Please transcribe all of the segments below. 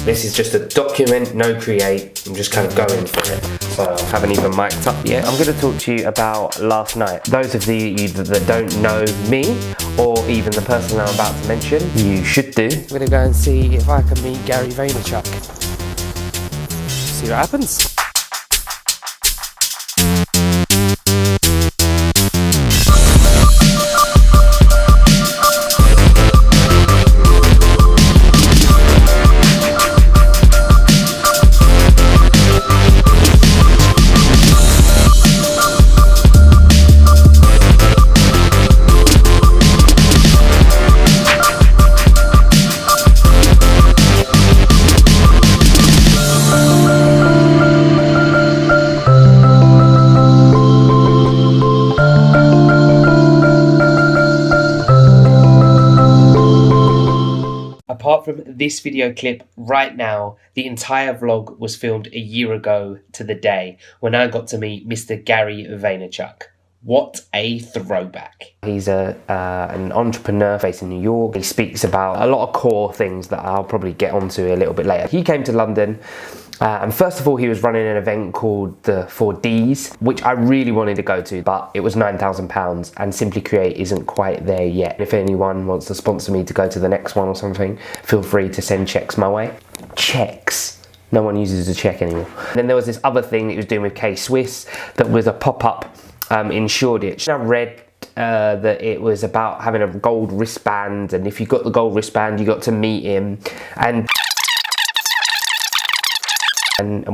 This is just a document, no create. I'm just kind of going for it. So I haven't even mic'd up yet. I'm going to talk to you about last night. Those of you that don't know me, or even the person I'm about to mention, you should do. I'm going to go and see if I can meet Gary Vaynerchuk. See what happens. Apart from this video clip right now, the entire vlog was filmed a year ago to the day when I got to meet Mr. Gary Vaynerchuk. What a throwback. He's an entrepreneur based in New York. He speaks about a lot of core things that I'll probably get onto a little bit later. He came to London and first of all he was running an event called the 4Ds, which I really wanted to go to, but it was £9,000 and Simply Create isn't quite there yet. If anyone wants to sponsor me to go to the next one or something, feel free to send checks my way. Checks. No one uses a check anymore. Then there was this other thing that he was doing with K-Swiss that was a pop-up in Shoreditch. I read that it was about having a gold wristband, and if you got the gold wristband you got to meet him and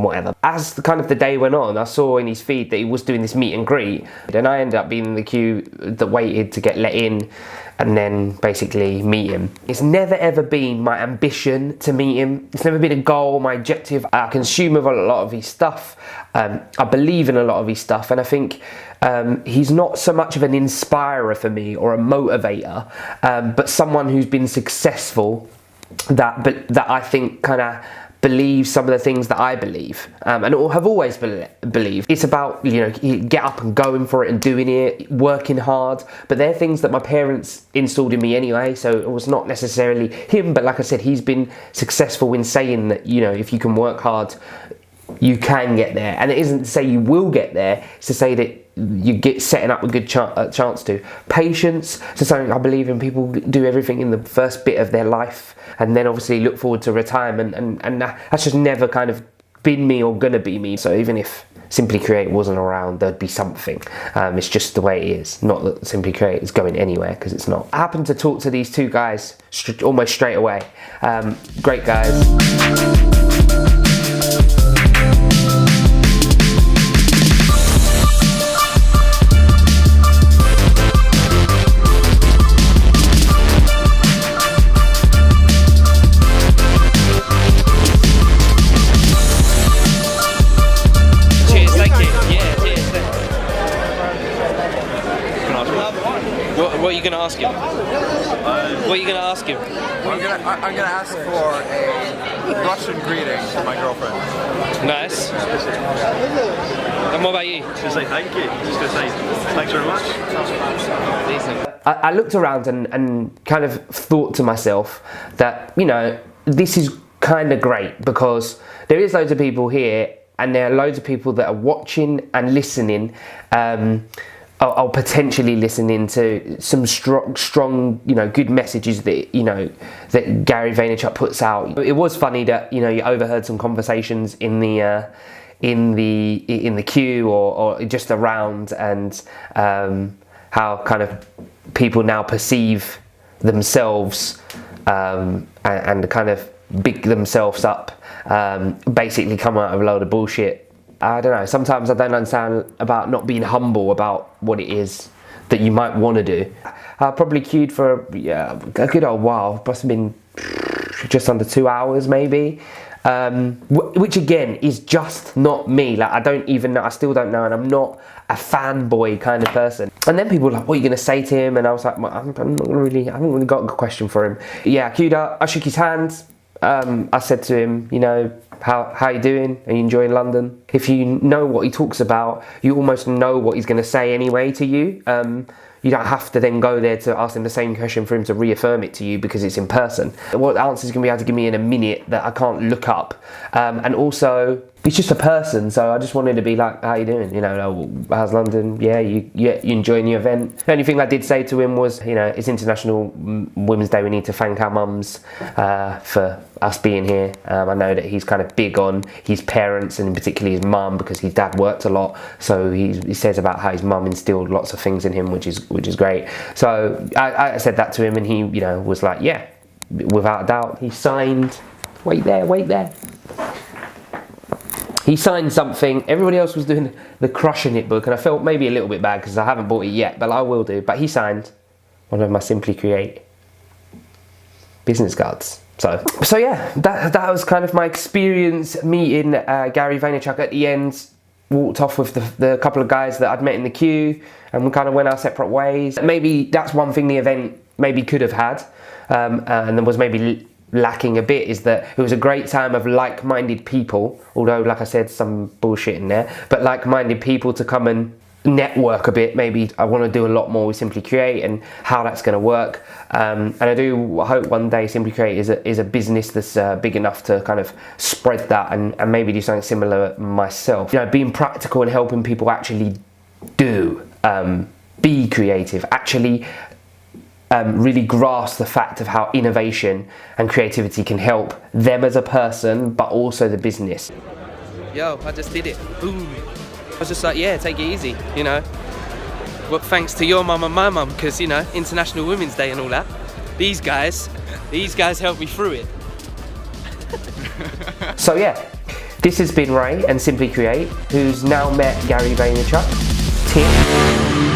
whatever. As the day went on, I saw in his feed that he was doing this meet and greet, and I ended up being in the queue that waited to get let in and then basically meet him. It's never ever been my ambition to meet him. It's never been a goal, my objective. I consume a lot of his stuff. I believe in a lot of his stuff, and I think he's not so much of an inspirer for me or a motivator, but someone who's been successful that I think kind of believe some of the things that I believe and have always believed. It's about, you know, get up and going for it and doing it, working hard, but they're things that my parents installed in me anyway, so it was not necessarily him, but like I said, he's been successful in saying that, you know, if you can work hard, you can get there. And it isn't to say you will get there, it's to say that you get setting up a good chance to. Patience, so something I believe in. People do everything in the first bit of their life and then obviously look forward to retirement, and that's just never kind of been me or gonna be me. So even if Simply Create wasn't around, there'd be something. It's just the way it is. Not that Simply Create is going anywhere, because it's not. I happened to talk to these two guys almost straight away. Great guys. What are you going to ask him? What are you going to ask him? I'm going to ask for a Russian greeting for my girlfriend. Nice. And what about you? Just going to say thank you. Just going to say thanks very much. Decent. I looked around and kind of thought to myself that, you know, this is kind of great because there is loads of people here and there are loads of people that are watching and listening, or potentially listening to some strong, you know, good messages that, you know, that Gary Vaynerchuk puts out. It was funny that, you know, you overheard some conversations in the queue or just around, and how kind of people now perceive themselves and kind of big themselves up, basically come out of a load of bullshit. I don't know, sometimes I don't understand about not being humble about what it is that you might want to do. I probably queued for a good old while, must have been just under 2 hours maybe, which again is just not me. Like, I don't even know, I still don't know, and I'm not a fanboy kind of person. And then people were like, what are you going to say to him? And I was like, I haven't really got a good question for him. Yeah, I queued up, I shook his hand. I said to him, you know, how you doing? Are you enjoying London? If you know what he talks about, you almost know what he's going to say anyway to you. you don't have to then go there to ask him the same question for him to reaffirm it to you because it's in person. What answers he's going to be able to give me in a minute that I can't look up. And also, he's just a person, so I just wanted to be like, how you doing? You know, how's London? Yeah, you enjoying the event? The only thing I did say to him was, you know, it's International Women's Day. We need to thank our mums for us being here. I know that he's kind of big on his parents and particularly his mum because his dad worked a lot. So he says about how his mum instilled lots of things in him, which is great. So I said that to him, and he, you know, was like, yeah, without a doubt. He signed. Wait there. He signed something. Everybody else was doing the Crushing It book, and I felt maybe a little bit bad because I haven't bought it yet, but I will do. But he signed one of my Simply Create business cards. So yeah, that was kind of my experience meeting Gary Vaynerchuk. At the end, walked off with the couple of guys that I'd met in the queue, and we kind of went our separate ways. Maybe that's one thing the event maybe could have had, and there was maybe lacking a bit, is that it was a great time of like-minded people, although like I said, some bullshit in there, but like-minded people to come and network a bit. Maybe I want to do a lot more with Simply Create and how that's going to work, and I hope one day Simply Create is a business that's big enough to kind of spread that and maybe do something similar myself. You know, being practical and helping people actually be creative, actually really grasp the fact of how innovation and creativity can help them as a person, but also the business. Yo, I just did it. Boom. I was just like, yeah, take it easy, you know. Well, thanks to your mum and my mum, because, you know, International Women's Day and all that. These guys helped me through it. So yeah, this has been Ray and Simply Create, who's now met Gary Vaynerchuk. Tip.